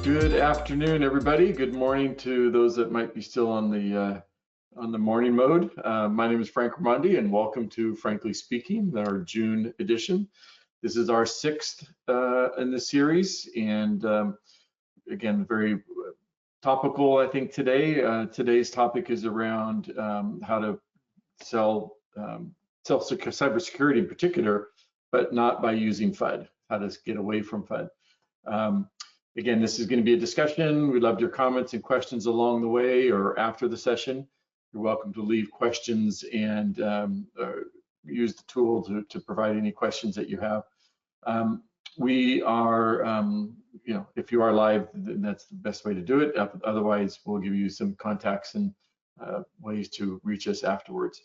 Good afternoon, everybody. Good morning to those that might be still on the morning mode. My name is Frank Raimondi, and welcome to Frankly Speaking, our June edition. This is our sixth in the series, and again, very topical, I think, today. Today's topic is around how to sell cybersecurity in particular, but not by using FUD, how to get away from FUD. Again, this is going to be a discussion. We'd love your comments and questions along the way or after the session. You're welcome to leave questions and use the tool to provide any questions that you have. We are, if you are live, then that's the best way to do it. Otherwise, we'll give you some contacts and ways to reach us afterwards.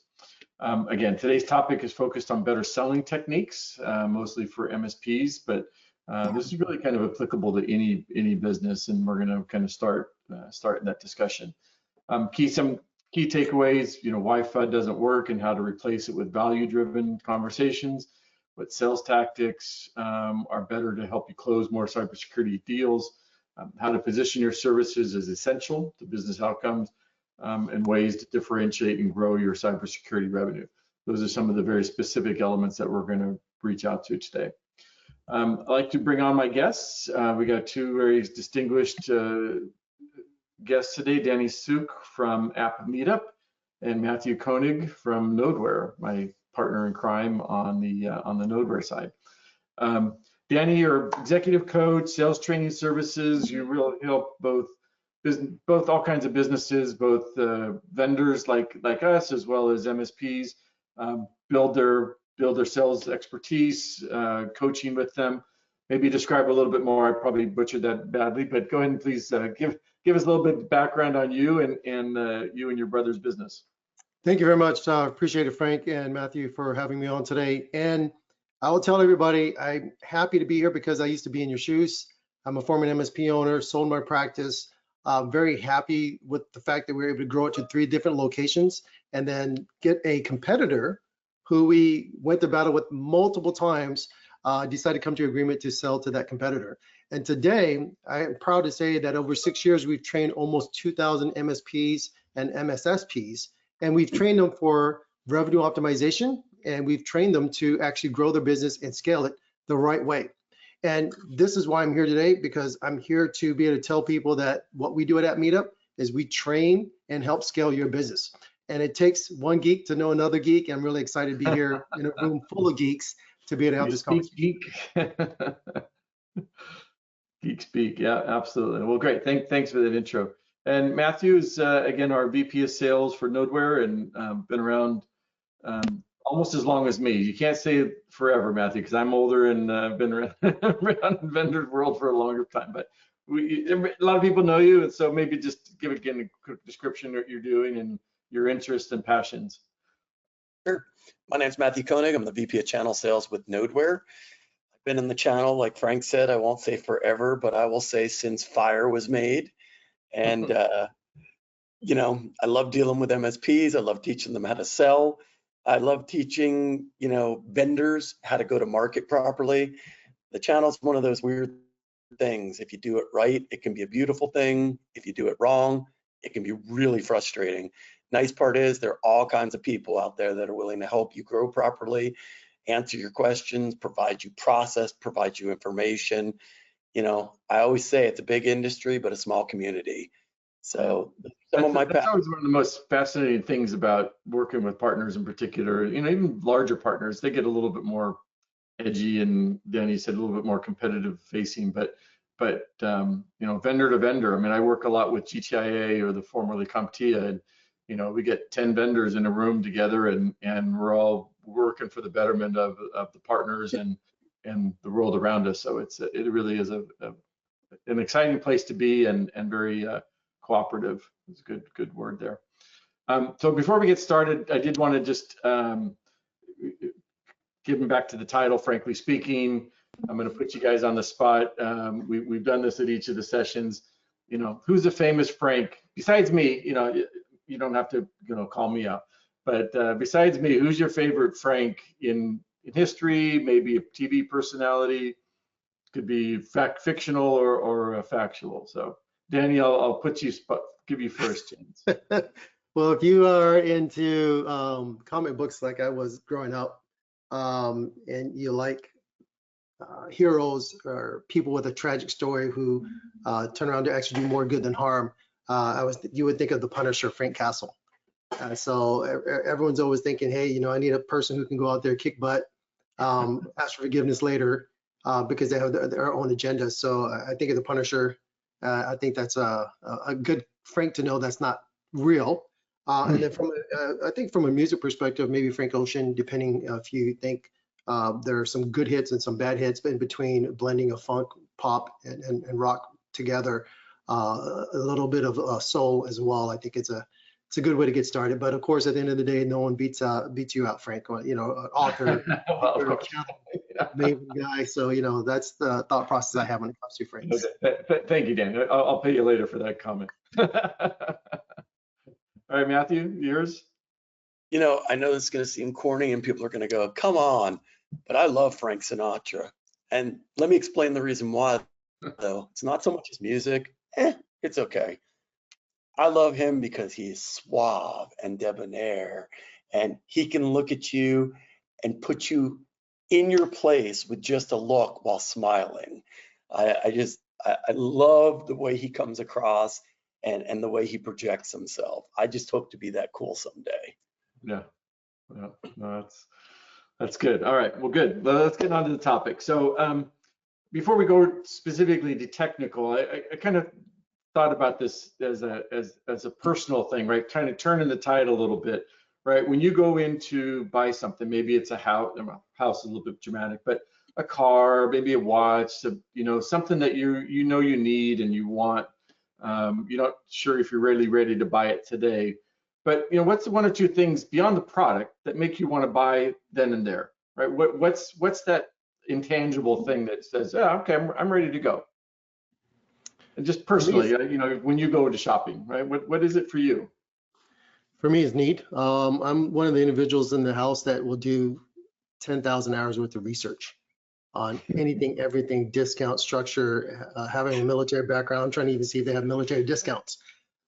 Again, today's topic is focused on better selling techniques, mostly for MSPs, but this is really kind of applicable to any business, and we're going to kind of start that discussion. Some key takeaways: why FUD doesn't work and how to replace it with value-driven conversations. What sales tactics are better to help you close more cybersecurity deals. How to position your services as essential to business outcomes, and ways to differentiate and grow your cybersecurity revenue. Those are some of the very specific elements that we're going to reach out to today. I'd like to bring on my guests. We got two very distinguished guests today, Danny Suk from AppMeetup and Matthew Koenig from Nodeware, my partner in crime on the Nodeware side. Danny, you're executive coach, sales training services. You really help both all kinds of businesses, both vendors like us as well as MSPs, build their sales expertise, coaching with them. Maybe describe a little bit more. I probably butchered that badly, but go ahead and please give us a little bit of background on you and you and your brother's business. Thank you very much. Appreciate it, Frank and Matthew, for having me on today. And I will tell everybody I'm happy to be here because I used to be in your shoes. I'm a former MSP owner, sold my practice. Very happy with the fact that we were able to grow it to 3 different locations and then get a competitor who we went to battle with multiple times, decided to come to an agreement to sell to that competitor. And today, I am proud to say that over 6 years, we've trained almost 2,000 MSPs and MSSPs, and we've trained them for revenue optimization, and we've trained them to actually grow their business and scale it the right way. And this is why I'm here today, because I'm here to be able to tell people that what we do at AppMeetup is we train and help scale your business. And it takes one geek to know another geek. I'm really excited to be here in a room full of geeks to be able to have this conversation. Geek speak, yeah, absolutely. Well, great. Thanks for that intro. And Matthew is again our VP of Sales for Nodeware, and been around almost as long as me. You can't say forever, Matthew, because I'm older and been around the vendor world for a longer time. But a lot of people know you, and so maybe just give again a quick description of what you're doing and your interests and passions. Sure. My name's Matthew Koenig. I'm the VP of Channel Sales with Nodeware. I've been in the channel, like Frank said, I won't say forever, but I will say since Fire was made. And, I love dealing with MSPs. I love teaching them how to sell. I love teaching, vendors how to go to market properly. The channel's one of those weird things. If you do it right, it can be a beautiful thing. If you do it wrong, it can be really frustrating. Nice part is there are all kinds of people out there that are willing to help you grow properly, answer your questions, provide you process, provide you information. I always say it's a big industry, but a small community. So that's always one of the most fascinating things about working with partners in particular, even larger partners, they get a little bit more edgy and Danny said a little bit more competitive facing, but vendor to vendor. I mean, I work a lot with GTIA or the formerly CompTIA, and we get 10 vendors in a room together, and we're all working for the betterment of the partners and the world around us. So it really is an exciting place to be and very cooperative. It's a good word there. So before we get started, I did want to just give back to the title, Frankly Speaking. I'm going to put you guys on the spot. We've done this at each of the sessions. Who's a famous Frank besides me? You don't have to call me out, but besides me, who's your favorite Frank in history? Maybe a TV personality, Could be fictional or factual. So Danny, I'll give you first chance. Well, if you are into comic books like I was growing up, and you like heroes or people with a tragic story who turn around to actually do more good than harm, you would think of the Punisher, Frank Castle. So everyone's always thinking, hey, you know, I need a person who can go out there, kick butt, ask for forgiveness later, because they have their own agenda. So I think of the Punisher. I think that's a good Frank to know that's not real. And then I think from a music perspective, maybe Frank Ocean, depending if you think there are some good hits and some bad hits in between, blending of funk, pop, and rock together, a little bit of soul as well. I think it's a good way to get started. But of course, at the end of the day, no one beats you out, Frank. You know, author, amazing guy. So you know, that's the thought process I have when it comes to Frank. Okay. Thank you, Dan. I'll pay you later for that comment. All right, Matthew, yours? You know, I know this is going to seem corny and people are going to go, come on, but I love Frank Sinatra. And let me explain the reason why, though. It's not so much his music. It's okay. I love him because he's suave and debonair, and he can look at you and put you in your place with just a look while smiling. I love the way he comes across and the way he projects himself. I just hope to be that cool someday. Yeah, no, that's good. All right, well, good. Well, let's get on to the topic. So before we go specifically to technical, I kind of thought about this as a personal thing, right? Kind of turning the tide a little bit, right? When you go in to buy something, maybe it's a house is a little bit dramatic, but a car, maybe a watch, you know, something that you know you need and you want. You're not sure if you're really ready to buy it today, but you know, what's one or two things beyond the product that make you want to buy then and there, right? What's that intangible thing that says, oh, okay, I'm ready to go? And just personally, you know, when you go to shopping, right? What is it for you? For me, it's neat. I'm one of the individuals in the house that will do 10,000 hours worth of research on anything, everything, discount structure, having a military background. I'm trying to even see if they have military discounts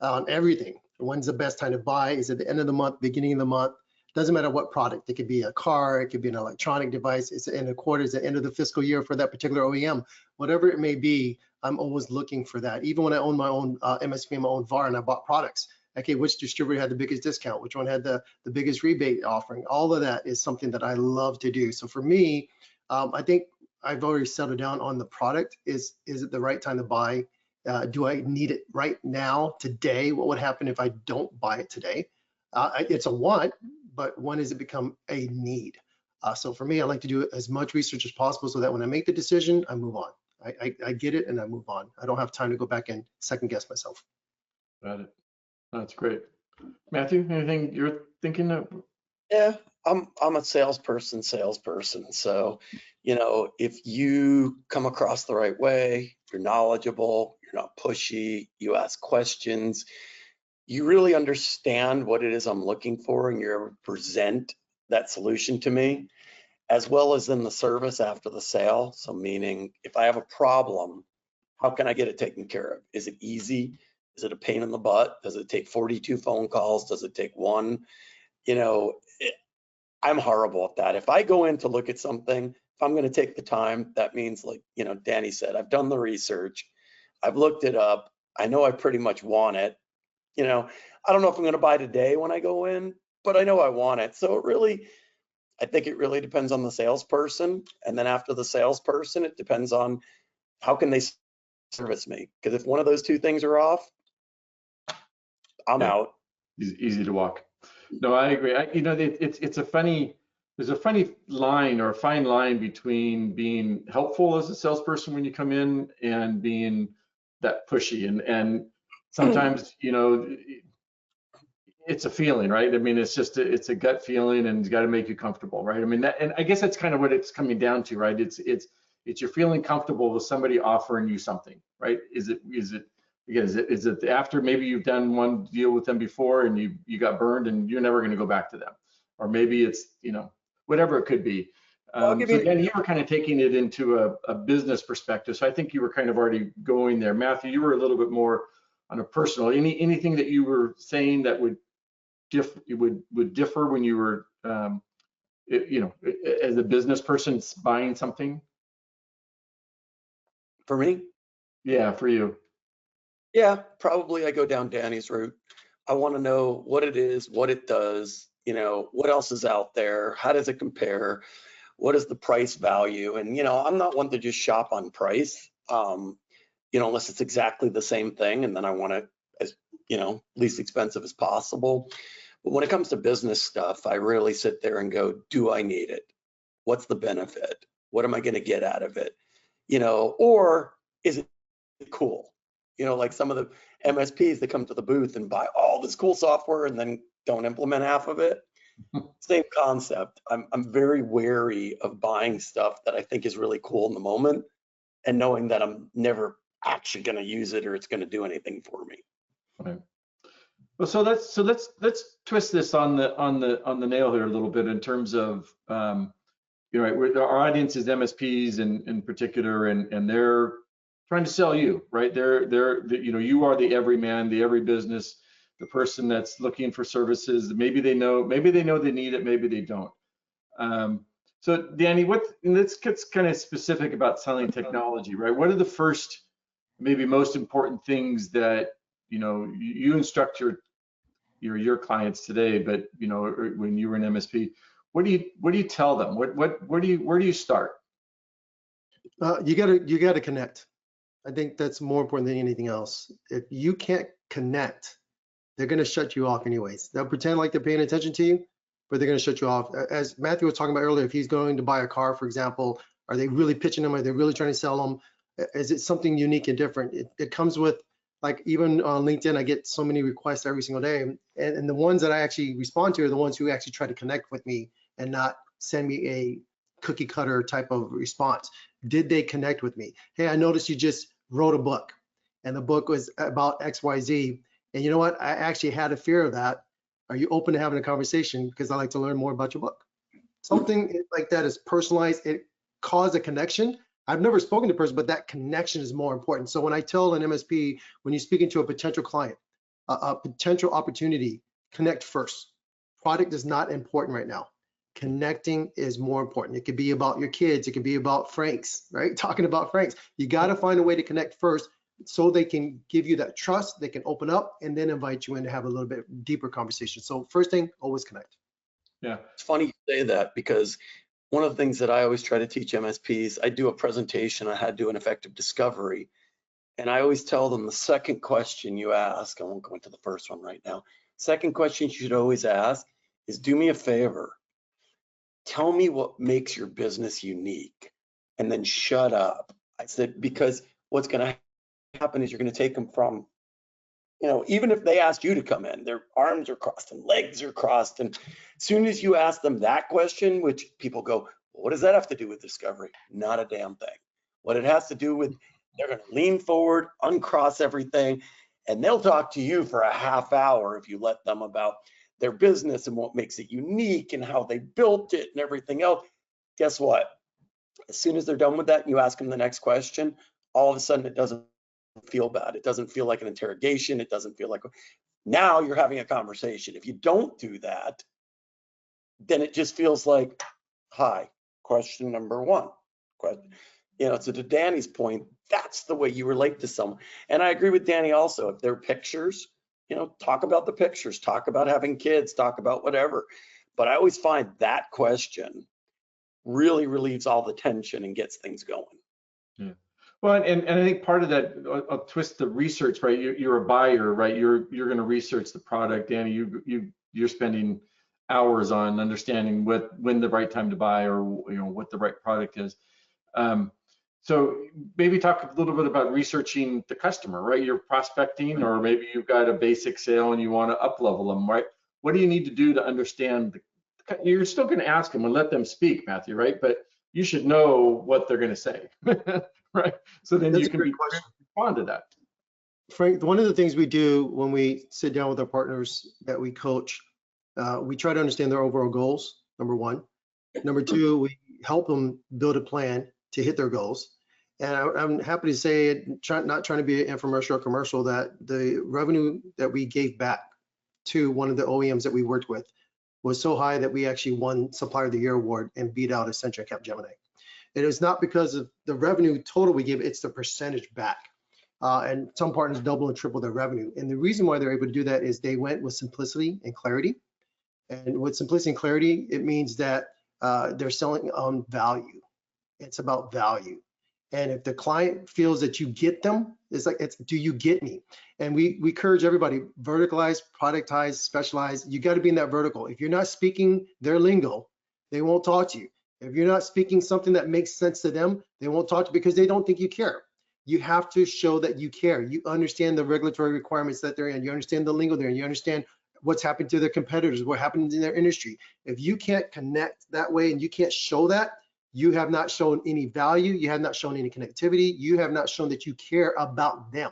on everything. When's the best time to buy? Is it the end of the month, beginning of the month? Doesn't matter what product. It could be a car, it could be an electronic device. It's the end of quarter, it's the end of the fiscal year for that particular OEM. Whatever it may be, I'm always looking for that. Even when I own my own MSP, my own VAR, and I bought products. Okay, which distributor had the biggest discount? Which one had the biggest rebate offering? All of that is something that I love to do. So for me, I think I've already settled down on the product. Is it the right time to buy? Do I need it right now, today? What would happen if I don't buy it today? It's a want, but when does it become a need? So for me, I like to do as much research as possible so that when I make the decision, I move on. I get it and I move on. I don't have time to go back and second guess myself. Got it. That's great. Matthew, anything you're thinking of? Yeah, I'm a salesperson. So, you know, if you come across the right way, you're knowledgeable, you're not pushy, you ask questions, you really understand what it is I'm looking for, and you're able to present that solution to me, as well as in the service after the sale. So meaning, if I have a problem, how can I get it taken care of? Is it easy? Is it a pain in the butt? Does it take 42 phone calls? Does it take one? You know, I'm horrible at that. If I go in to look at something, if I'm going to take the time, that means, like, you know, Danny said, I've done the research, I've looked it up, I know I pretty much want it. You know, I don't know if I'm going to buy today when I go in, but I know I want it. So I think it really depends on the salesperson. And then after the salesperson, it depends on how can they service me. Because if one of those two things are off, I'm out. Easy to walk. No, I agree. You know, there's a funny line or a fine line between being helpful as a salesperson when you come in and being that pushy. And sometimes, you know, it's a feeling, right? I mean, it's a gut feeling, and it's got to make you comfortable, right? I mean, and I guess that's kind of what it's coming down to, right? It's you're feeling comfortable with somebody offering you something, right? Is it after maybe you've done one deal with them before and you got burned and you're never going to go back to them, or maybe it's, you know, whatever it could be. I'll give So you, then you were kind of taking it into a business perspective. So I think you were kind of already going there. Matthew, you were a little bit more on a personal. Anything that you were saying that would differ when you were, as a business person buying something? for me, Yeah, for you. yeah, probably I go down Danny's route. I want to know what it is, what it does, what else is out there, how does it compare, what is the price value? And, I'm not one to just shop on price, unless it's exactly the same thing, and then I want it as, least expensive as possible. But when it comes to business stuff, I really sit there and go, do I need it? What's the benefit? What am I going to get out of it? Or is it cool? Like some of the MSPs that come to the booth and buy all this cool software and then don't implement half of it. Same concept. I'm very wary of buying stuff that I think is really cool in the moment and knowing that I'm never actually going to use it or it's going to do anything for me. Right. Well, so let's twist this on the nail here a little bit in terms of right, our audience is MSPs in particular, and they're trying to sell you, right? You are the everyman, the every business, the person that's looking for services. Maybe they know they need it, maybe they don't. So Danny, let's get kind of specific about selling technology, right? What are the first, maybe most important things that you instruct your clients today, but when you were an MSP, what do you tell them? Where do you start? You gotta connect. I think that's more important than anything else. If you can't connect, they're gonna shut you off anyways. They'll pretend like they're paying attention to you, but they're gonna shut you off. As Matthew was talking about earlier, if he's going to buy a car, for example, are they really pitching them? Are they really trying to sell them? Is it something unique and different? It comes with, like, even on LinkedIn, I get so many requests every single day. And the ones that I actually respond to are the ones who actually try to connect with me and not send me a cookie cutter type of response. Did they connect with me? Hey, I noticed you just wrote a book and the book was about XYZ. And you know what? I actually had a fear of that. Are you open to having a conversation? Because I like to learn more about your book. Something like that is personalized. It caused a connection. I've never spoken to a person, but that connection is more important. So when I tell an MSP, when you're speaking to a potential client, a potential opportunity, connect first. Product is not important right now. Connecting is more important. It could be about your kids. It could be about Franks, right? Talking about Franks. You got to find a way to connect first so they can give you that trust. They can open up and then invite you in to have a little bit deeper conversation. So first thing, always connect. Yeah. It's funny you say that, because one of the things that I always try to teach MSPs, I do a presentation on how to do an effective discovery. And I always tell them the second question you ask, I won't go into the first one right now. Second question you should always ask is, do me a favor. Tell me what makes your business unique, and then shut up. I said, because what's going to happen is you're going to take them from, even if they asked you to come in, their arms are crossed and legs are crossed. And as soon as you ask them that question, which people go, well, what does that have to do with discovery? Not a damn thing. What it has to do with, they're going to lean forward, uncross everything, and they'll talk to you for a half hour if you let them about their business and what makes it unique and how they built it and everything else. Guess what? As soon as they're done with that and you ask them the next question, all of a sudden it doesn't feel bad. It doesn't feel like an interrogation. It doesn't feel like, now you're having a conversation. If you don't do that, then it just feels like, hi, question number one. So to Danny's point, that's the way you relate to someone. And I agree with Danny also. If they're pictures, talk about the pictures, talk about having kids, talk about whatever. But I always find that question really relieves all the tension and gets things going. Yeah. Well, and I think part of that, I'll twist the research, right? You're a buyer, right? You're going to research the product, Danny. You're spending hours on understanding when the right time to buy, or what the right product is. So maybe talk a little bit about researching the customer, right? You're prospecting, or maybe you've got a basic sale and you want to up level them, right? What do you need to do to understand? You're still going to ask them and let them speak, Matthew, right? But you should know what they're going to say, right? So then you can respond to that. Frank, one of the things we do when we sit down with our partners that we coach, we try to understand their overall goals, number one. Number two, we help them build a plan to hit their goals. And I'm happy to say, not trying to be an infomercial or commercial, that the revenue that we gave back to one of the OEMs that we worked with was so high that we actually won Supplier of the Year award and beat out Accenture and Capgemini. It is not because of the revenue total we give, it's the percentage back. And some partners double and triple their revenue. And the reason why they're able to do that is they went with simplicity and clarity. And with simplicity and clarity, it means that they're selling on value. It's about value. And if the client feels that you get them, it's like, do you get me? And we encourage everybody, verticalize, productize, specialize. You got to be in that vertical. If you're not speaking their lingo, they won't talk to you. If you're not speaking something that makes sense to them, they won't talk to you because they don't think you care. You have to show that you care. You understand the regulatory requirements that they're in. You understand the lingo there. You understand what's happened to their competitors, what happened in their industry. If you can't connect that way and you can't show that, you have not shown any value. You have not shown any connectivity. You have not shown that you care about them.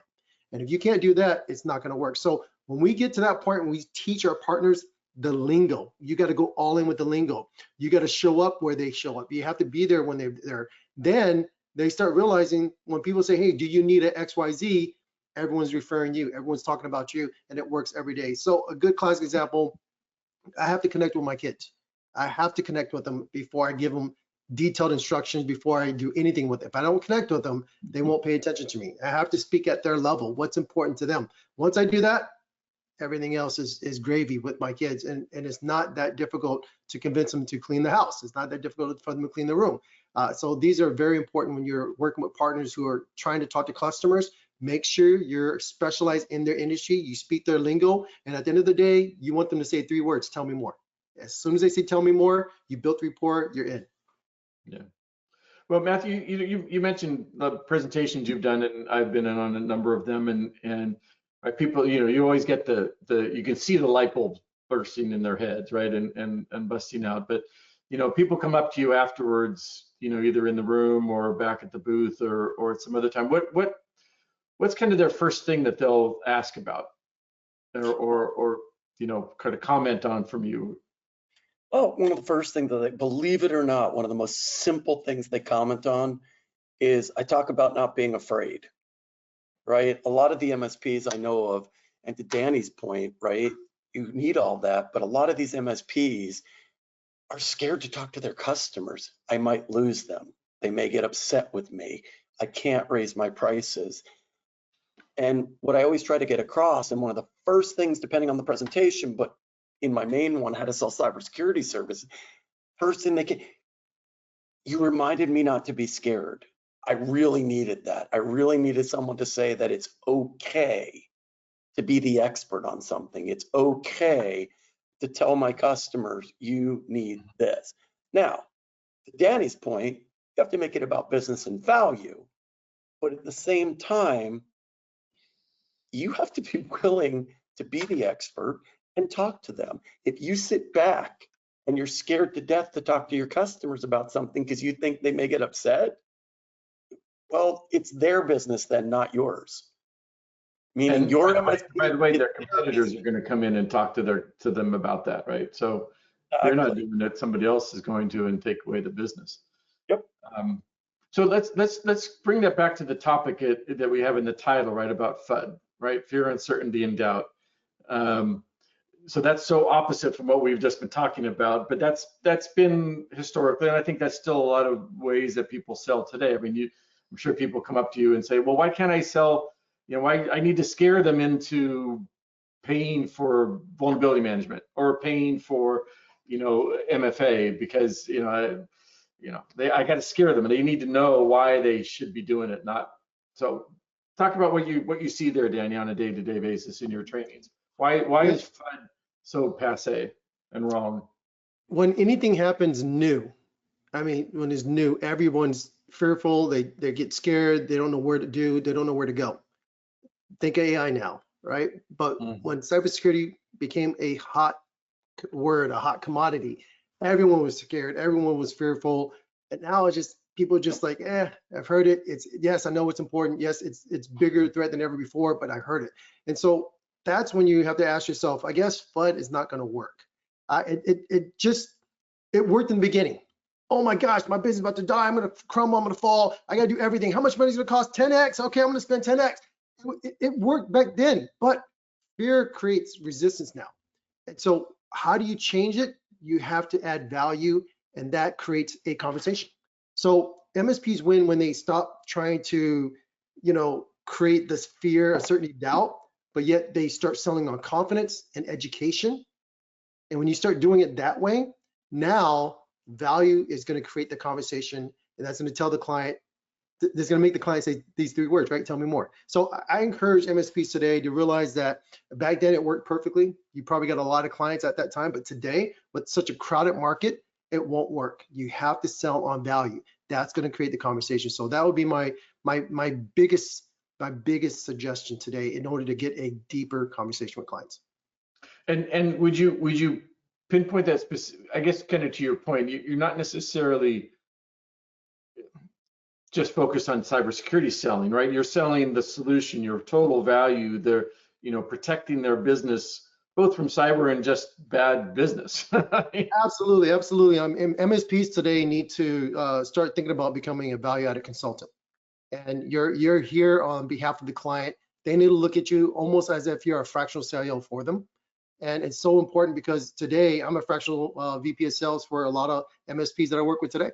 And if you can't do that, it's not going to work. So when we get to that point, when we teach our partners the lingo, you got to go all in with the lingo. You got to show up where they show up. You have to be there when they're there. Then they start realizing when people say, hey, do you need an XYZ? Everyone's referring you. Everyone's talking about you, and it works every day. So a good classic example, I have to connect with my kids. I have to connect with them before I give them detailed instructions, before I do anything with it. If I don't connect with them, they won't pay attention to me. I have to speak at their level, what's important to them. Once I do that, everything else is gravy with my kids. And it's not that difficult to convince them to clean the house. It's not that difficult for them to clean the room. So these are very important when you're working with partners who are trying to talk to customers. Make sure you're specialized in their industry, you speak their lingo, and at the end of the day, you want them to say 3 words, tell me more. As soon as they say tell me more, you built rapport, you're in. Yeah. Well, Matthew, you mentioned the presentations you've done, and I've been in on a number of them, and right, people, you always get you can see the light bulbs bursting in their heads, right, and busting out. But people come up to you afterwards, either in the room or back at the booth or at some other time. What's kind of their first thing that they'll ask about, or kind of comment on from you? Oh, one of the first things that believe it or not, one of the most simple things they comment on is I talk about not being afraid, right? A lot of the MSPs I know of, and to Danny's point, right, you need all that, but a lot of these MSPs are scared to talk to their customers. I might lose them. They may get upset with me. I can't raise my prices. And what I always try to get across, and one of the first things, depending on the presentation, but in my main one, how to sell cybersecurity services, first thing you reminded me not to be scared. I really needed that. I really needed someone to say that it's okay to be the expert on something. It's okay to tell my customers, you need this. Now, to Danny's point, you have to make it about business and value, but at the same time, you have to be willing to be the expert and talk to them. If you sit back and you're scared to death to talk to your customers about something because you think they may get upset, well, it's their business then, not yours. Meaning and your by the way, their competitors are going to come in and talk to them about that, right? So they're not doing it, somebody else is going to and take away the business. Yep. So let's bring that back to the topic that we have in the title, right, about FUD, right? Fear, uncertainty, and doubt. So that's so opposite from what we've just been talking about, but that's been historically, and I think that's still a lot of ways that people sell today. I mean, I'm sure people come up to you and say, well, why can't I sell, why I need to scare them into paying for vulnerability management or paying for, MFA because, I got to scare them and they need to know why they should be doing it. Not so. Talk about what you see there, Danny, on a day-to-day basis in your trainings. Why is FUD so passé and wrong? When anything happens new, when it's new, everyone's fearful, they get scared, they don't know where to do, they don't know where to go. Think AI now, right? But when cybersecurity became a hot word, a hot commodity, everyone was scared, everyone was fearful, and now it's just people just like, I've heard it. Yes, I know it's important. Yes, it's bigger threat than ever before, but I heard it. And so that's when you have to ask yourself, I guess FUD is not going to work. It worked in the beginning. oh my gosh, my business is about to die. I'm going to crumble. I'm going to fall. I got to do everything. How much money is it going to cost? 10x. Okay, I'm going to spend 10x. It worked back then, but fear creates resistance now. And so how do you change it? You have to add value, and that creates a conversation. So MSPs win when they stop trying to, create this fear, uncertainty, doubt, but yet they start selling on confidence and education. And when you start doing it that way, now value is going to create the conversation, and that's going to tell the client, that's going to make the client say these 3 words, right? Tell me more. So I encourage MSPs today to realize that back then it worked perfectly. You probably got a lot of clients at that time, but today with such a crowded market, it won't work. You have to sell on value. That's going to create the conversation. So that would be my biggest suggestion today in order to get a deeper conversation with clients. And would you pinpoint that specific, I guess kind of to your point, you're not necessarily just focused on cybersecurity selling, right? You're selling the solution, your total value, they're, protecting their business, both from cyber and just bad business. Absolutely. MSPs today need to start thinking about becoming a value-added consultant. And you're here on behalf of the client. They need to look at you almost as if you're a fractional CIO for them. And it's so important because today I'm a fractional VP of sales for a lot of MSPs that I work with today.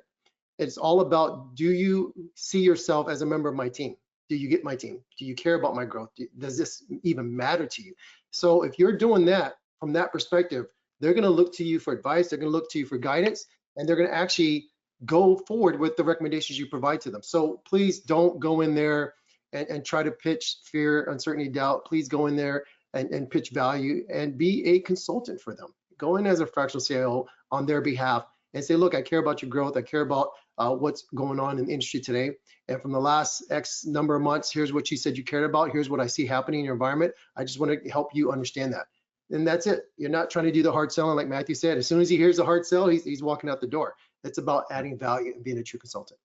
It's all about, do you see yourself as a member of my team? Do you get my team? Do you care about my growth? Does this even matter to you? So if you're doing that from that perspective, they're going to look to you for advice. They're going to look to you for guidance, and they're going to actually go forward with the recommendations you provide to them. So please don't go in there and try to pitch fear, uncertainty, doubt. Please go in there and pitch value and be a consultant for them. Go in as a fractional CIO on their behalf and say, look, I care about your growth. I care about what's going on in the industry today. And from the last X number of months, here's what you said you cared about. Here's what I see happening in your environment. I just want to help you understand that. And that's it. You're not trying to do the hard selling like Matthew said. As soon as he hears the hard sell, he's walking out the door. It's about adding value and being a true consultant.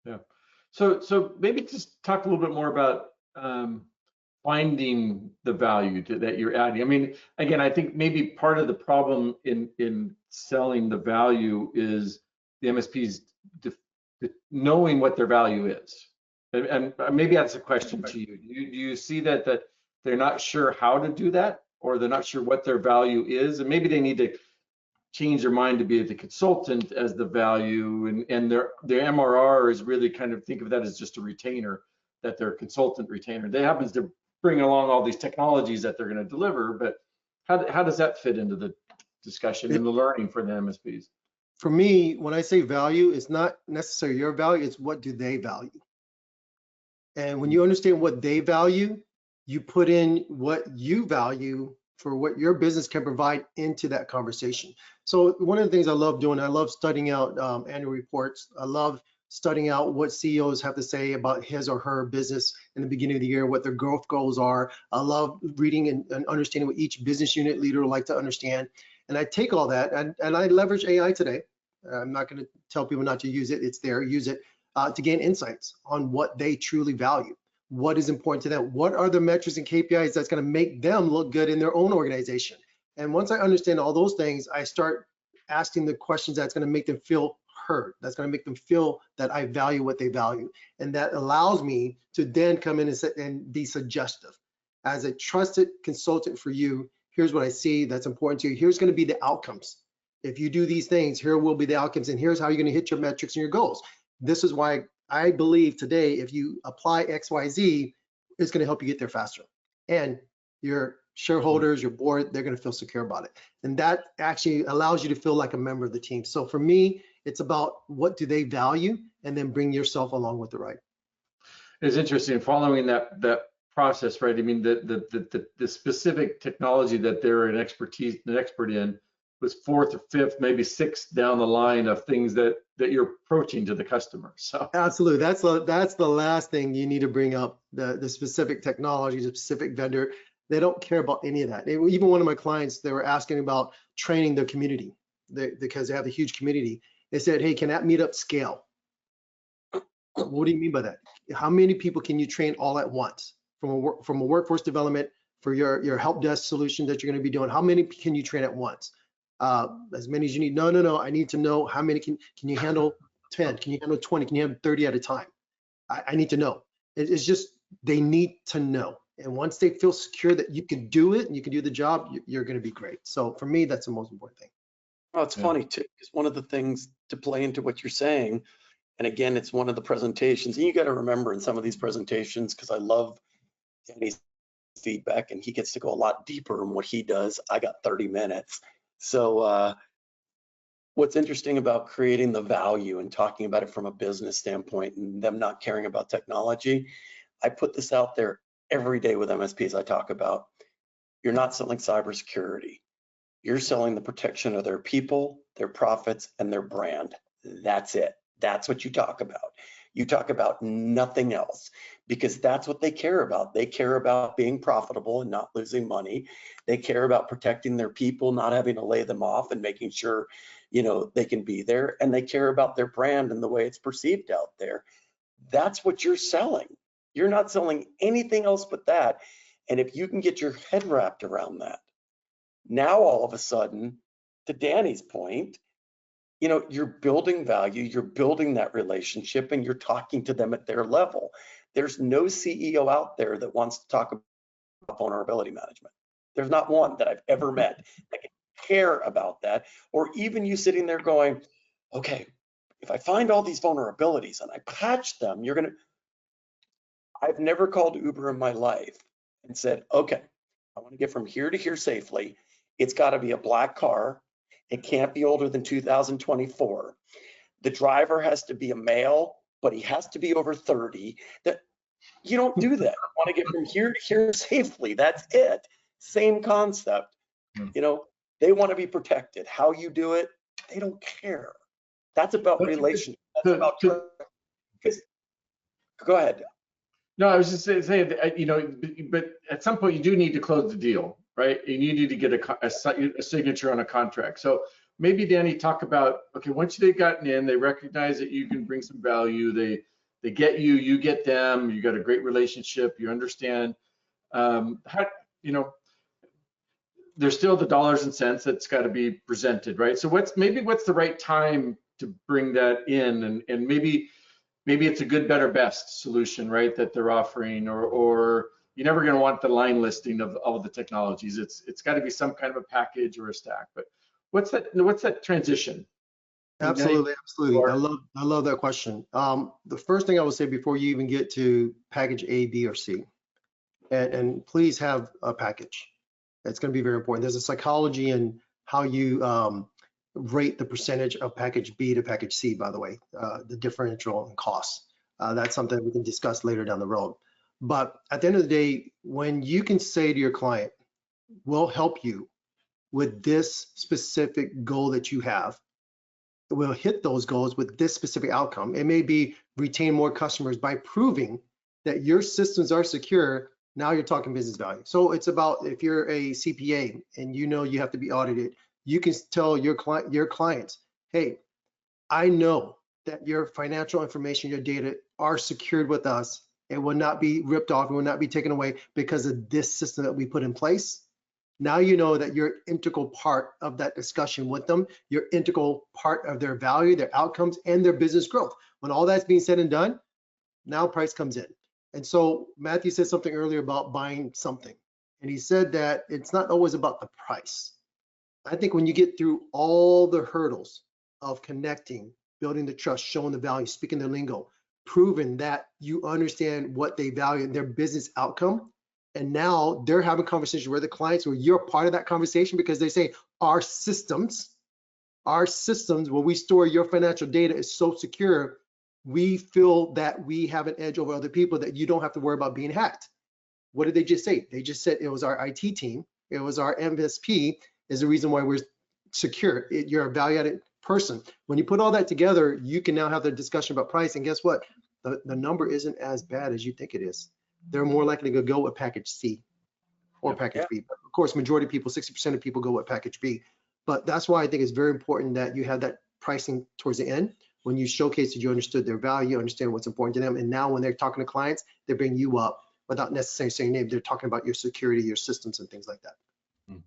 Yeah. So maybe just talk a little bit more about finding the value that you're adding. I mean, again, I think maybe part of the problem in selling the value is the MSPs knowing what their value is. And maybe that's a question to you. Do you see that they're not sure how to do that, or they're not sure what their value is, and maybe they need to change their mind to be the consultant as the value, and their MRR is really kind of, think of that as just a retainer, that they're a consultant retainer. They happens to bring along all these technologies that they're going to deliver, but how does that fit into the discussion and the learning for the MSPs? For me, when I say value, it's not necessarily your value, it's what do they value. And when you understand what they value, you put in what you value for what your business can provide into that conversation. So one of the things I love doing, I love studying out annual reports. I love studying out what CEOs have to say about his or her business in the beginning of the year, what their growth goals are. I love reading and understanding what each business unit leader would like to understand. And I take all that and I leverage AI today. I'm not going to tell people not to use it. It's there. Use it to gain insights on what they truly value. What is important to them? What are the metrics and KPIs that's going to make them look good in their own organization? And once I understand all those things, I start asking the questions that's going to make them feel heard. That's going to make them feel that I value what they value. And that allows me to then come in and be suggestive. As a trusted consultant for you, here's what I see that's important to you. Here's going to be the outcomes. If you do these things, here will be the outcomes, and here's how you're going to hit your metrics and your goals. This is why I believe today, if you apply XYZ, it's going to help you get there faster. And your shareholders, your board, they're going to feel secure about it. And that actually allows you to feel like a member of the team. So for me, it's about what do they value, and then bring yourself along with the ride. It's interesting following that process, right? I mean, the specific technology that they're an expert in was fourth or fifth, maybe sixth down the line of things that you're approaching to the customer. So absolutely, that's the last thing you need to bring up, the specific technology, the specific vendor. They don't care about any of that. Even one of my clients, they were asking about training their community because they have a huge community. They said, hey, can AppMeetup scale? What do you mean by that? How many people can you train all at once from a workforce development for your help desk solution that you're going to be doing? How many can you train at once? as many as you need. No, I need to know how many can you handle 10? Can you handle 20? Can you handle 30 at a time? I need to know. It's just, they need to know. And once they feel secure that you can do it and you can do the job, you're going to be great. So for me, that's the most important thing. Oh, it's funny too, because one of the things to play into what you're saying, and again, it's one of the presentations, and you got to remember in some of these presentations, because I love Danny's feedback and he gets to go a lot deeper in what he does. I got 30 minutes. So what's interesting about creating the value and talking about it from a business standpoint and them not caring about technology, I put this out there every day with MSPs I talk about. You're not selling cybersecurity. You're selling the protection of their people, their profits, and their brand. That's it. That's what you talk about. You talk about nothing else, because that's what they care about. They care about being profitable and not losing money. They care about protecting their people, not having to lay them off, and making sure, you know, they can be there. And they care about their brand and the way it's perceived out there. That's what you're selling. You're not selling anything else but that. And if you can get your head wrapped around that, now all of a sudden, to Danny's point, you know, you're building value, you're building that relationship, and you're talking to them at their level. There's no CEO out there that wants to talk about vulnerability management. There's not one that I've ever met that can care about that, or even you sitting there going, okay, if I find all these vulnerabilities and I patch them, you're gonna, I've never called Uber in my life and said, okay, I want to get from here to here safely. It's got to be a black car. It can't be older than 2024. The driver has to be a male, but he has to be over 30. That you don't do that. I want to get from here to here safely. That's it. Same concept. You know, they want to be protected. How you do it, they don't care. That's about relationship. That's about trust. Go ahead. No, I was just saying that, you know, but at some point you do need to close the deal, right? And you need to get a signature on a contract. So maybe Danny, talk about, okay, once they've gotten in, they recognize that you can bring some value. They get you, you get them. You got a great relationship. You understand how, you know, there's still the dollars and cents that's got to be presented, right? So what's the right time to bring that in, and maybe it's a good, better, best solution, right, that they're offering, or you're never going to want the line listing of all the technologies. It's got to be some kind of a package or a stack. But what's that transition? Absolutely. I love that question. The first thing I would say before you even get to package A, B, or C, and please have a package. It's going to be very important. There's a psychology in how you rate the percentage of package B to package C, by the way, the differential in costs. That's something we can discuss later down the road. But at the end of the day, when you can say to your client, we'll help you with this specific goal that you have, we'll hit those goals with this specific outcome. It may be retain more customers by proving that your systems are secure. Now you're talking business value. So it's about, if you're a CPA and you know you have to be audited, you can tell your clients, hey, I know that your financial information, your data are secured with us. It will not be ripped off. It will not be taken away because of this system that we put in place. Now you know that you're an integral part of that discussion with them. You're an integral part of their value, their outcomes, and their business growth. When all that's being said and done, now price comes in. And so Matthew said something earlier about buying something. And he said that it's not always about the price. I think when you get through all the hurdles of connecting, building the trust, showing the value, speaking their lingo, proving that you understand what they value in their business outcome, and now they're having conversations with the clients where you're part of that conversation because they say our systems where we store your financial data is so secure, we feel that we have an edge over other people, that you don't have to worry about being hacked. What did they just say? They just said it was our IT team, it was our MSP is the reason why we're secure. You're a value-added person. When you put all that together, you can now have the discussion about price. And guess what? The number isn't as bad as you think it is. They're more likely to go with package C or package B. But of course, majority of people, 60% of people go with package B. But that's why I think it's very important that you have that pricing towards the end. When you showcase that you understood their value, understand what's important to them. And now when they're talking to clients, they bring you up without necessarily saying name. They're talking about your security, your systems, and things like that.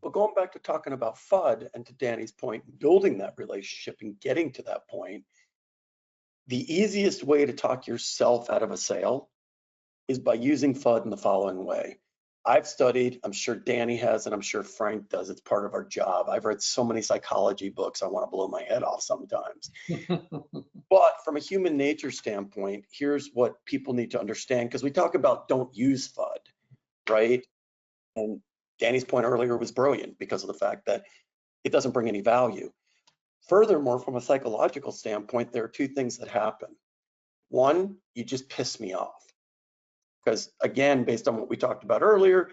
But going back to talking about FUD and to Danny's point, building that relationship and getting to that point, the easiest way to talk yourself out of a sale is by using FUD in the following way. I've studied, I'm sure Danny has, and I'm sure Frank does. It's part of our job. I've read so many psychology books, I want to blow my head off sometimes. But from a human nature standpoint, here's what people need to understand, because we talk about don't use FUD, right? And Danny's point earlier was brilliant because of the fact that it doesn't bring any value. Furthermore, from a psychological standpoint, there are two things that happen. One, you just piss me off. Because again, based on what we talked about earlier,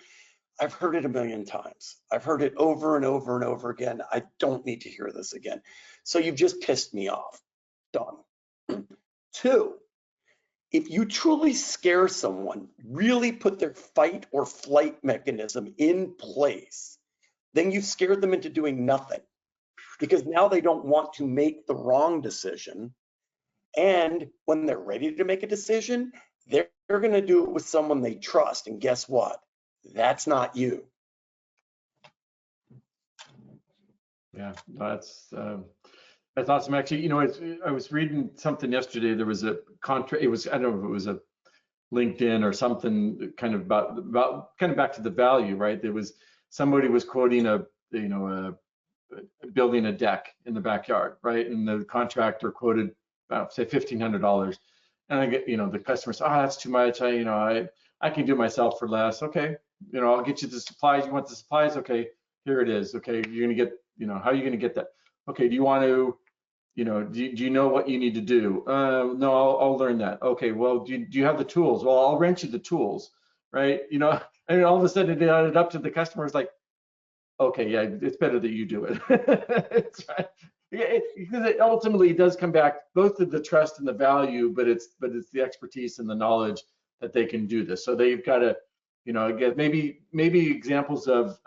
I've heard it a million times. I've heard it over and over and over again. I don't need to hear this again. So you've just pissed me off. Done. Two, if you truly scare someone, really put their fight or flight mechanism in place, then you've scared them into doing nothing. Because now they don't want to make the wrong decision. And when they're ready to make a decision, they're going to do it with someone they trust. And guess what? That's not you. Yeah, that's awesome. Actually, you know, I was reading something yesterday. There was a contract. It was, I don't know if it was a LinkedIn or something, kind of about kind of back to the value, right? There was somebody was quoting building a deck in the backyard, right? And the contractor quoted say $1,500. And I get, you know, the customer says, oh, that's too much. I can do it myself for less. Okay, you know, I'll get you the supplies. You want the supplies? Okay, here it is. Okay, you're gonna get, you know, how are you gonna get that? Okay, do you want to, you know, do you know what you need to do? No, I'll learn that. Okay, well, do you have the tools? Well, I'll rent you the tools, right? You know, and all of a sudden it added up to the customer. It's like, okay, yeah, it's better that you do it. It's right. Because it ultimately does come back both to the trust and the value, but it's the expertise and the knowledge that they can do this. So they've got to, you know, get maybe examples of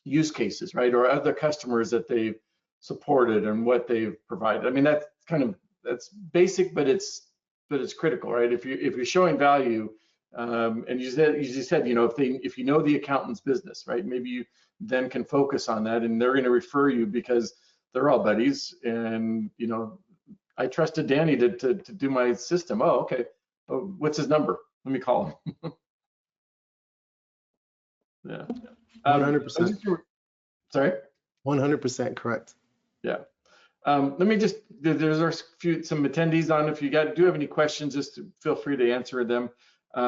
use cases, right, or other customers that they've supported and what they've provided. I mean, that's basic, but it's critical, right? If you're showing value, and you said, you know, if you know the accountant's business, right, maybe you then can focus on that, and they're going to refer you because they're all buddies. And, you know, I trusted Danny to do my system. Oh, okay. Oh, what's his number? Let me call him. Yeah. 100%. Sorry? 100% correct. Yeah. Let me just, there's some attendees on. If you do have any questions, just feel free to answer them.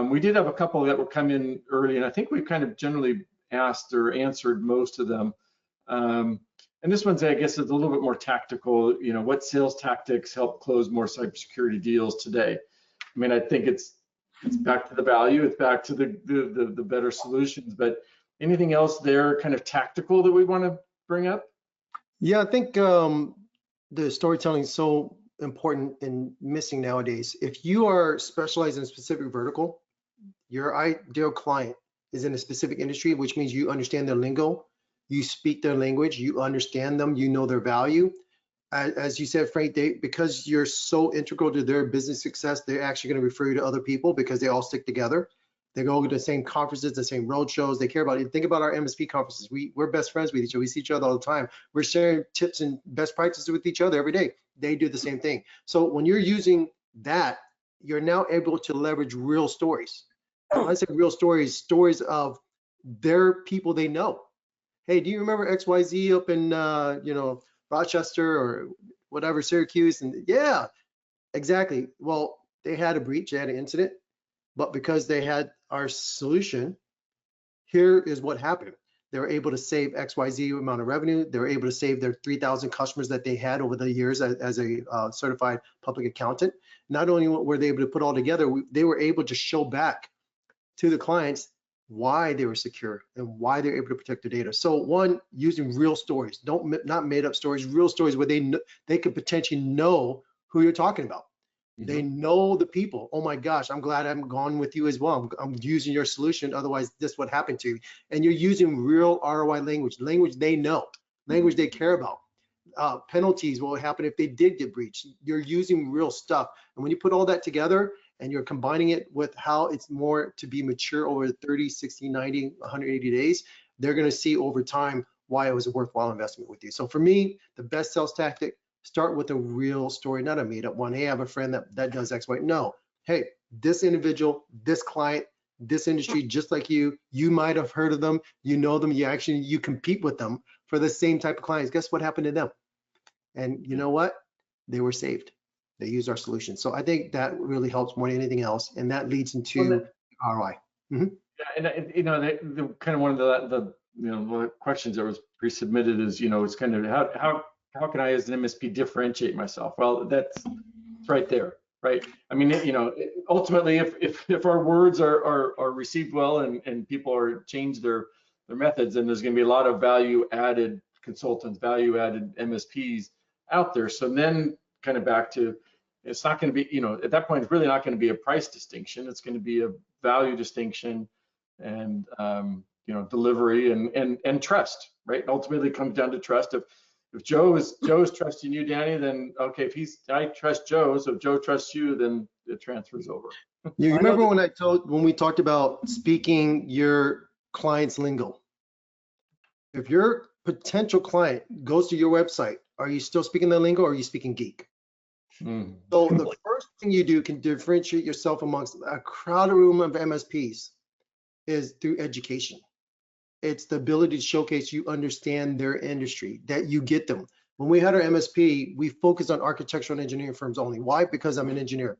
We did have a couple that were come in early, and I think we've kind of generally asked or answered most of them. And this one's, I guess, is a little bit more tactical. You know, what sales tactics help close more cybersecurity deals today? I mean, I think it's back to the value, it's back to the better solutions. But anything else there, kind of tactical, that we want to bring up? Yeah, I think the storytelling is so important and missing nowadays. If you are specialized in a specific vertical, your ideal client is in a specific industry, which means you understand their lingo, you speak their language, you understand them, you know their value. As you said, Frank, because you're so integral to their business success, they're actually going to refer you to other people because they all stick together. They go to the same conferences, the same road shows. They care about it. Think about our MSP conferences. We're best friends with each other. We see each other all the time. We're sharing tips and best practices with each other every day. They do the same thing. So when you're using that, you're now able to leverage real stories. When I say real stories, stories of their people they know. Hey, do you remember XYZ up in you know, Rochester or whatever, Syracuse? And yeah, exactly. Well, they had a breach, they had an incident, but because they had our solution, here is what happened. They were able to save XYZ amount of revenue. They were able to save their 3,000 customers that they had over the years as a certified public accountant. Not only were they able to put all together, they were able to show back to the clients why they were secure and why they're able to protect their data. So one, using real stories, not made up stories, real stories where they could potentially know who you're talking about. Mm-hmm. They know the people. Oh my gosh, I'm glad I'm gone with you as well. I'm using your solution. Otherwise, this would happen to you. And you're using real ROI language they know, language they care about. Penalties will happen if they did get breached. You're using real stuff. And when you put all that together, and you're combining it with how it's more to be mature over 30, 60, 90, 180 days, they're going to see over time why it was a worthwhile investment with you. So for me, the best sales tactic, start with a real story, not a made up one. Hey, I have a friend that does X, Y. No, hey, this individual, this client, this industry, just like you might have heard of them, you know them, you compete with them for the same type of clients. Guess what happened to them? And you know what? They were saved. They used our solution. So I think that really helps more than anything else, and that leads into ROI. Yeah, and you know, the kind of one of the you know, the questions that was pre-submitted is, you know, it's kind of how can I as an MSP differentiate myself? Well, it's right there, right? I mean, you know, ultimately, if our words are received well and people are change their methods, then there's going to be a lot of value added consultants, value added MSPs out there. So then kind of back to, it's not going to be, you know, at that point, it's really not going to be a price distinction. It's going to be a value distinction and, you know, delivery and trust, right? Ultimately, it comes down to trust. If Joe's trusting you, Danny, then okay, I trust Joe, so if Joe trusts you, then it transfers over. You remember when we talked about speaking your client's lingo? If your potential client goes to your website, are you still speaking the lingo or are you speaking geek? So the first thing you do can differentiate yourself amongst a crowded room of MSPs is through education. It's the ability to showcase you understand their industry, that you get them. When we had our MSP, we focused on architectural and engineering firms only. Why? Because I'm an engineer.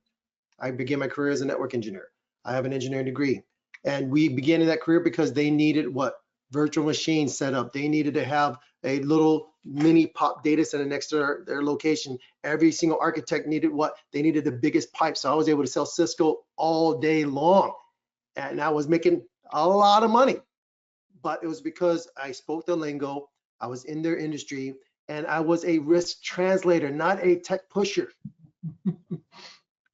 I began my career as a network engineer. I have an engineering degree. And we began in that career because they needed what? Virtual machines set up. They needed to have a little mini pop data center next to their location. Every single architect needed what? They needed the biggest pipe. So I was able to sell Cisco all day long. And I was making a lot of money. But it was because I spoke the lingo, I was in their industry, and I was a risk translator, not a tech pusher.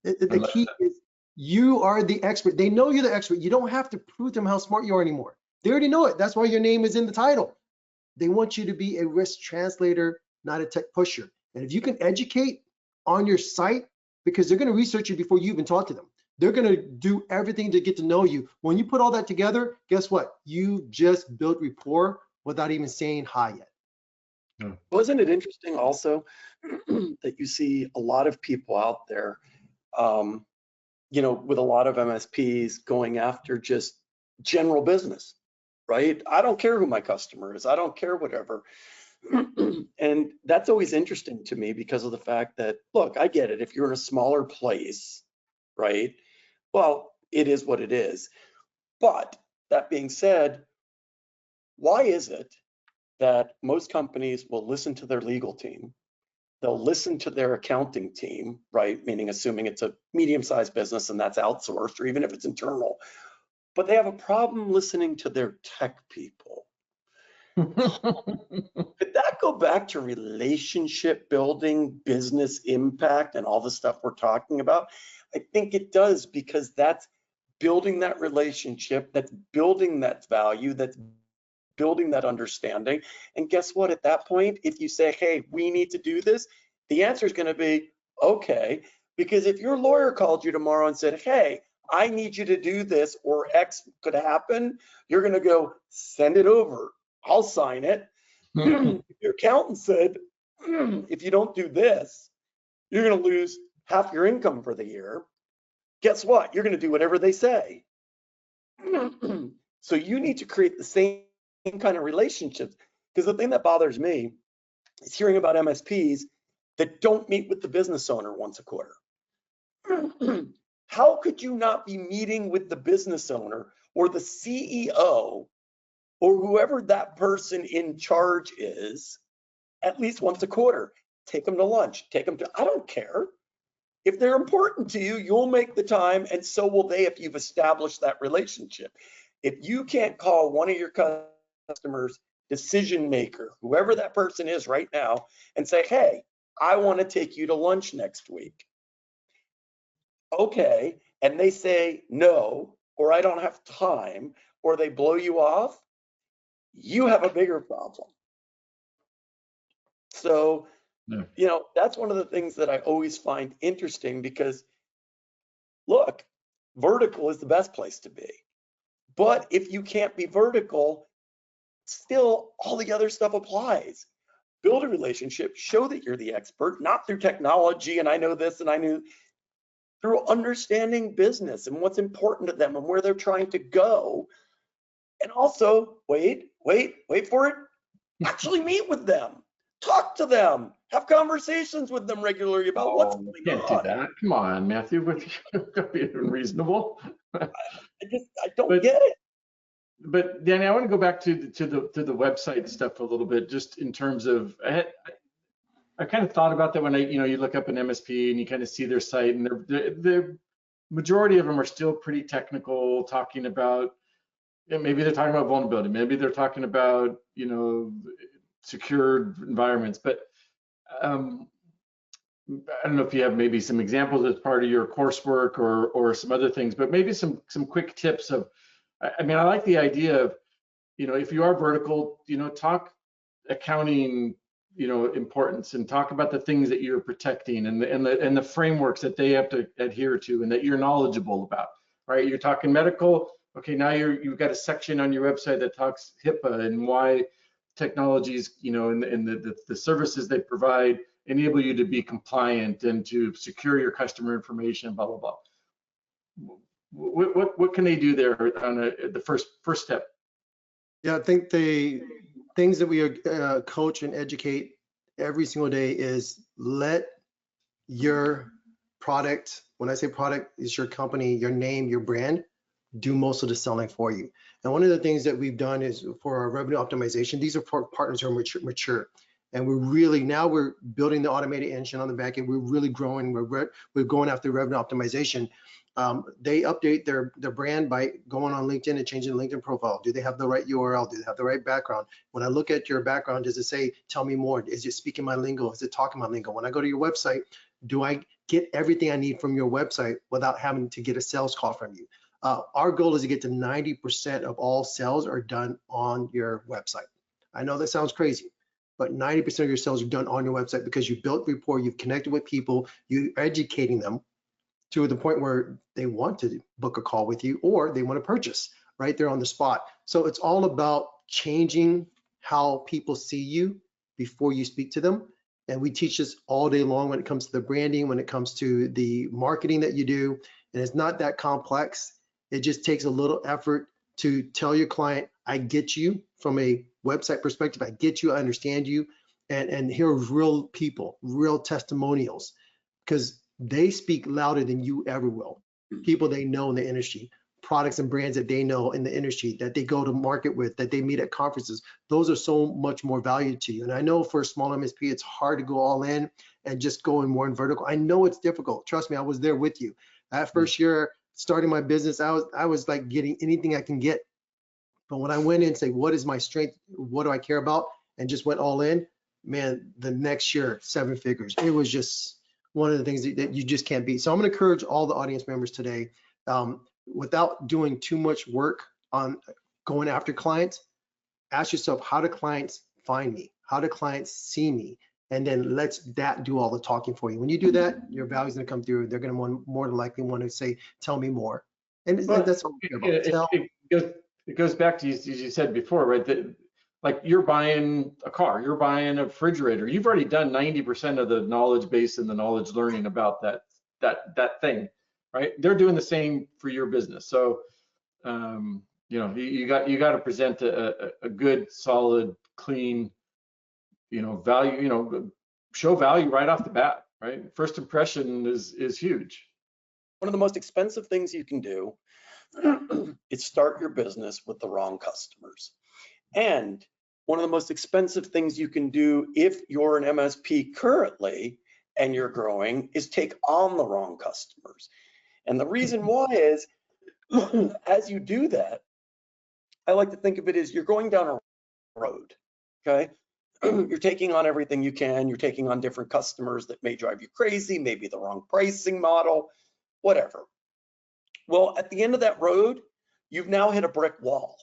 The key is you are the expert. They know you're the expert. You don't have to prove to them how smart you are anymore. They already know it. That's why your name is in the title. They want you to be a risk translator, not a tech pusher. And if you can educate on your site, because they're going to research you before you even talk to them. They're going to do everything to get to know you. When you put all that together, guess what? You just built rapport without even saying hi yet. Wasn't it interesting also that you see a lot of people out there, you know, with a lot of MSPs going after just general business, right? I don't care who my customer is. I don't care whatever. And that's always interesting to me because of the fact that, look, I get it. If you're in a smaller place, right? Well, it is what it is. But that being said, why is it that most companies will listen to their legal team? They'll listen to their accounting team, right? Meaning assuming it's a medium-sized business and that's outsourced, or even if it's internal, but they have a problem listening to their tech people. Could that go back to relationship building, business impact, and all the stuff we're talking about? I think it does, because that's building that relationship, that's building that value, that's building that understanding. And guess what? At that point, if you say, hey, we need to do this, the answer is going to be, okay. Because if your lawyer called you tomorrow and said, hey, I need you to do this or X could happen, you're going to go, send it over. I'll sign it. If your accountant said, if you don't do this, you're going to lose half your income for the year. Guess what? You're going to do whatever they say. So you need to create the same kind of relationships. Because the thing that bothers me is hearing about MSPs that don't meet with the business owner once a quarter. How could you not be meeting with the business owner or the CEO or whoever that person in charge is at least once a quarter? Take them to lunch, take them to, I don't care. If they're important to you, you'll make the time, and so will they if you've established that relationship. If you can't call one of your customers decision maker, whoever that person is right now, and say, hey, I want to take you to lunch next week. Okay, and they say no, or I don't have time, or they blow you off, you have a bigger problem. So, you know, that's one of the things that I always find interesting, because look, vertical is the best place to be. But if you can't be vertical, still all the other stuff applies. Build a relationship, show that you're the expert, not through technology and I know this and I knew, through understanding business and what's important to them and where they're trying to go. And also, wait for it, actually meet with them, talk to them, have conversations with them regularly about what's going on. You can't do that. Come on, Matthew, you've got to be reasonable. I don't get it. But Danny, I want to go back to the website stuff a little bit, just in terms of, I kind of thought about that when you look up an MSP and you kind of see their site, and the majority of them are still pretty technical, talking about, maybe they're talking about vulnerability, maybe they're talking about, secured environments, but I don't know if you have maybe some examples as part of your coursework or some other things, but maybe some quick tips of, I mean, I like the idea of, if you are vertical, talk accounting, importance, and talk about the things that you're protecting and the frameworks that they have to adhere to and that you're knowledgeable about, right? You're talking medical. Okay, now you've got a section on your website that talks HIPAA and why technologies, and the services they provide enable you to be compliant and to secure your customer information, blah, blah, blah. What can they do there on the first step? Yeah, I think the things that we coach and educate every single day is let your product, when I say product, is your company, your name, your brand, do most of the selling for you. And one of the things that we've done is for our revenue optimization, these are partners who are mature. And we're building the automated engine on the back end. We're really growing. We're going after revenue optimization. They update their brand by going on LinkedIn and changing the LinkedIn profile. Do they have the right URL? Do they have the right background? When I look at your background, does it say, tell me more? Is it speaking my lingo? Is it talking my lingo? When I go to your website, do I get everything I need from your website without having to get a sales call from you? Our goal is to get to 90% of all sales are done on your website. I know that sounds crazy, but 90% of your sales are done on your website because you built rapport, you've connected with people, you're educating them to the point where they want to book a call with you or they want to purchase right there on the spot. So it's all about changing how people see you before you speak to them. And we teach this all day long when it comes to the branding, when it comes to the marketing that you do. And it's not that complex. It just takes a little effort to tell your client, I get you from a website perspective. I get you, I understand you. And here are real people, real testimonials, because they speak louder than you ever will. People they know in the industry, products and brands that they know in the industry, that they go to market with, that they meet at conferences, those are so much more value to you. And I know for a small MSP, it's hard to go all in and just go in more in vertical. I know it's difficult. Trust me, I was there with you. That first year, starting my business, I was like getting anything I can get. But when I went in and say, what is my strength? What do I care about? And just went all in, man, the next year, 7 figures. It was just one of the things that you just can't beat. So I'm going to encourage all the audience members today, without doing too much work on going after clients, ask yourself, how do clients find me? How do clients see me? And then let's that do all the talking for you. When you do that, your value is going to come through. They're going to more than likely want to say, tell me more. And that's all we care about. It goes back to, as you said before, right? Like you're buying a car, you're buying a refrigerator. You've already done 90% of the knowledge base and the knowledge learning about that thing, right? They're doing the same for your business. So, you got to present a good, solid, clean, value, show value right off the bat, right? First impression is huge. One of the most expensive things you can do is start your business with the wrong customers. And one of the most expensive things you can do if you're an MSP currently and you're growing is take on the wrong customers. And the reason why is, as you do that, I like to think of it as you're going down a road, okay? You're taking on everything you can. You're taking on different customers that may drive you crazy, maybe the wrong pricing model, whatever. Well, at the end of that road, you've now hit a brick wall.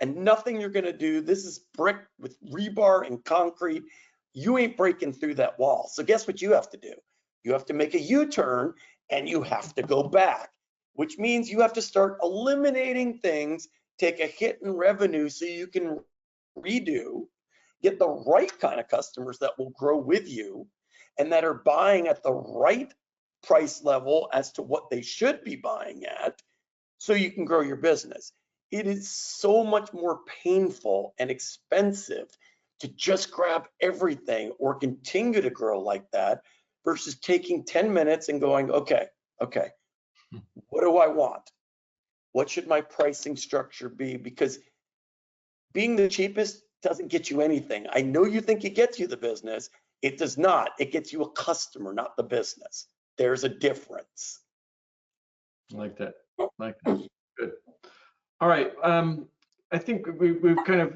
And nothing you're going to do, this is brick with rebar and concrete, you ain't breaking through that wall. So guess what you have to do? You have to make a U-turn and you have to go back, which means you have to start eliminating things, take a hit in revenue so you can redo, get the right kind of customers that will grow with you and that are buying at the right price level as to what they should be buying at, so you can grow your business. It is so much more painful and expensive to just grab everything or continue to grow like that versus taking 10 minutes and going, okay, what do I want? What should my pricing structure be? Because being the cheapest doesn't get you anything. I know you think it gets you the business. It does not. It gets you a customer, not the business. There's a difference. I like that. Good. All right. I think we've kind of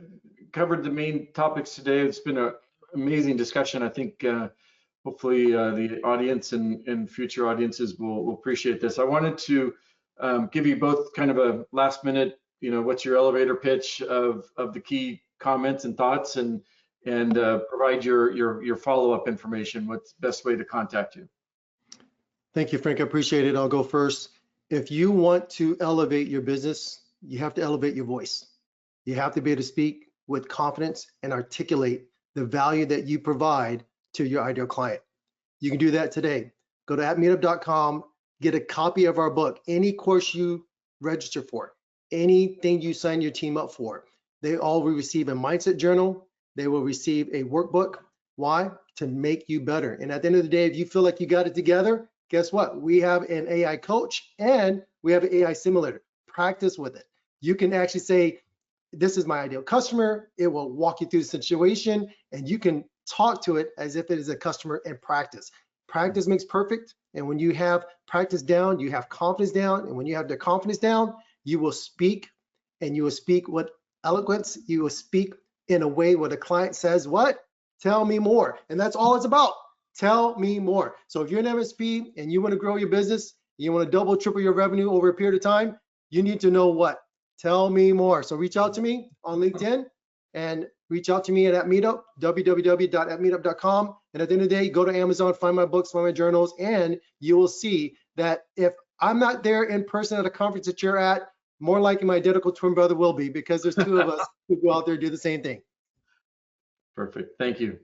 covered the main topics today. It's been an amazing discussion. I think hopefully the audience and future audiences will appreciate this. I wanted to give you both kind of a last minute, what's your elevator pitch of the key comments and thoughts, and provide your follow-up information. What's the best way to contact you? Thank you, Frank. I appreciate it. I'll go first. If you want to elevate your business, you have to elevate your voice. You have to be able to speak with confidence and articulate the value that you provide to your ideal client. You can do that today. Go to appmeetup.com, get a copy of our book. Any course you register for, anything you sign your team up for, they all will receive a mindset journal. They will receive a workbook. Why? To make you better. And at the end of the day, if you feel like you got it together, guess what? We have an AI coach and we have an AI simulator. Practice with it. You can actually say, this is my ideal customer. It will walk you through the situation and you can talk to it as if it is a customer and practice. Practice makes perfect. And when you have practice down, you have confidence down. And when you have the confidence down, you will speak, and you will speak with eloquence. You will speak in a way where the client says, what? Tell me more. And that's all it's about. Tell me more. So if you're an MSP and you want to grow your business, you want to double, triple your revenue over a period of time, you need to know what? Tell me more. So reach out to me on LinkedIn and reach out to me at AppMeetup, www.appmeetup.com. And at the end of the day, go to Amazon, find my books, find my journals, and you will see that if I'm not there in person at a conference that you're at, more likely my identical twin brother will be, because there's two of us who go out there and do the same thing. Perfect. Thank you.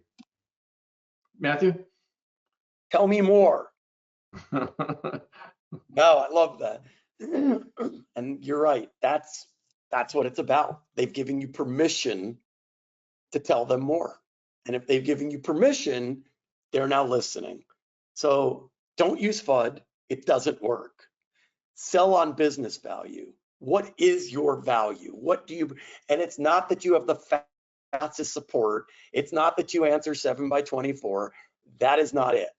Matthew? Tell me more. No, I love that. And you're right. That's what it's about. They've given you permission to tell them more. And if they've given you permission, they're now listening. So don't use FUD. It doesn't work. Sell on business value. What is your value? What do you, and it's not that you have the fastest support. It's not that you answer 7x24. That is not it.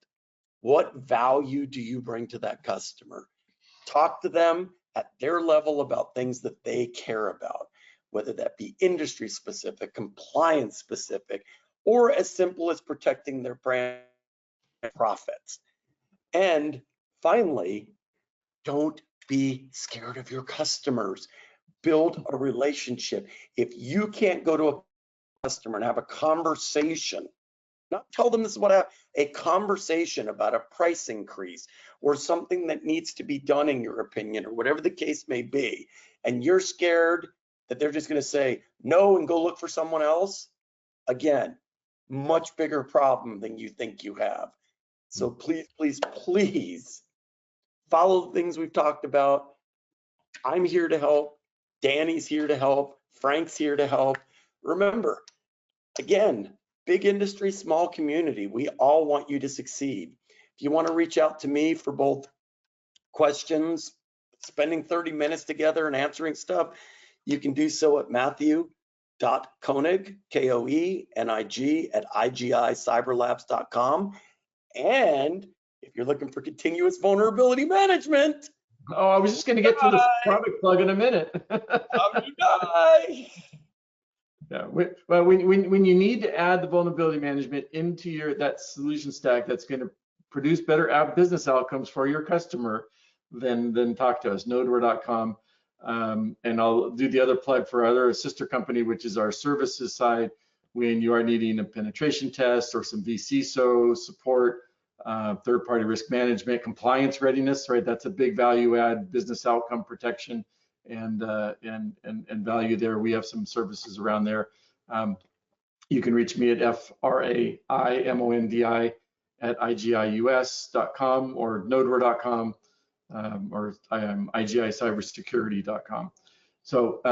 What value do you bring to that customer? Talk to them at their level about things that they care about, whether that be industry specific, compliance specific, or as simple as protecting their brand profits. And finally, don't be scared of your customers. Build a relationship. If you can't go to a customer and have a conversation, not tell them this is what I have, a conversation about a price increase or something that needs to be done in your opinion, or whatever the case may be, and you're scared that they're just going to say no and go look for someone else, again, much bigger problem than you think you have. So please, please, please follow the things we've talked about. I'm here to help. Danny's here to help. Frank's here to help. Remember, again, big industry, small community. We all want you to succeed. If you want to reach out to me for both questions, spending 30 minutes together and answering stuff, you can do so at matthew.koenig, Koenig, at igicyberlabs.com. And if you're looking for continuous vulnerability management. Oh, I was just going to get to the product plug in a minute. Yeah, well, when you need to add the vulnerability management into that solution stack that's going to produce better business outcomes for your customer, then talk to us, nodeware.com. And I'll do the other plug for our sister company, which is our services side. When you are needing a penetration test or some vCISO support, third-party risk management, compliance readiness, right? That's a big value add, business outcome protection and value there. We have some services around there. You can reach me at fraimondi@igius.com or nodeware.com, or igicybersecurity.com. So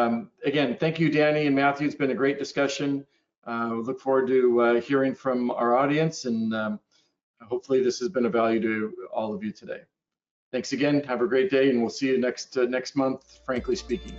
again, thank you, Danny and Matthew. It's been a great discussion. We look forward to hearing from our audience, and hopefully this has been of value to all of you today. Thanks again. Have a great day, and we'll see you next month, Frankly Speaking.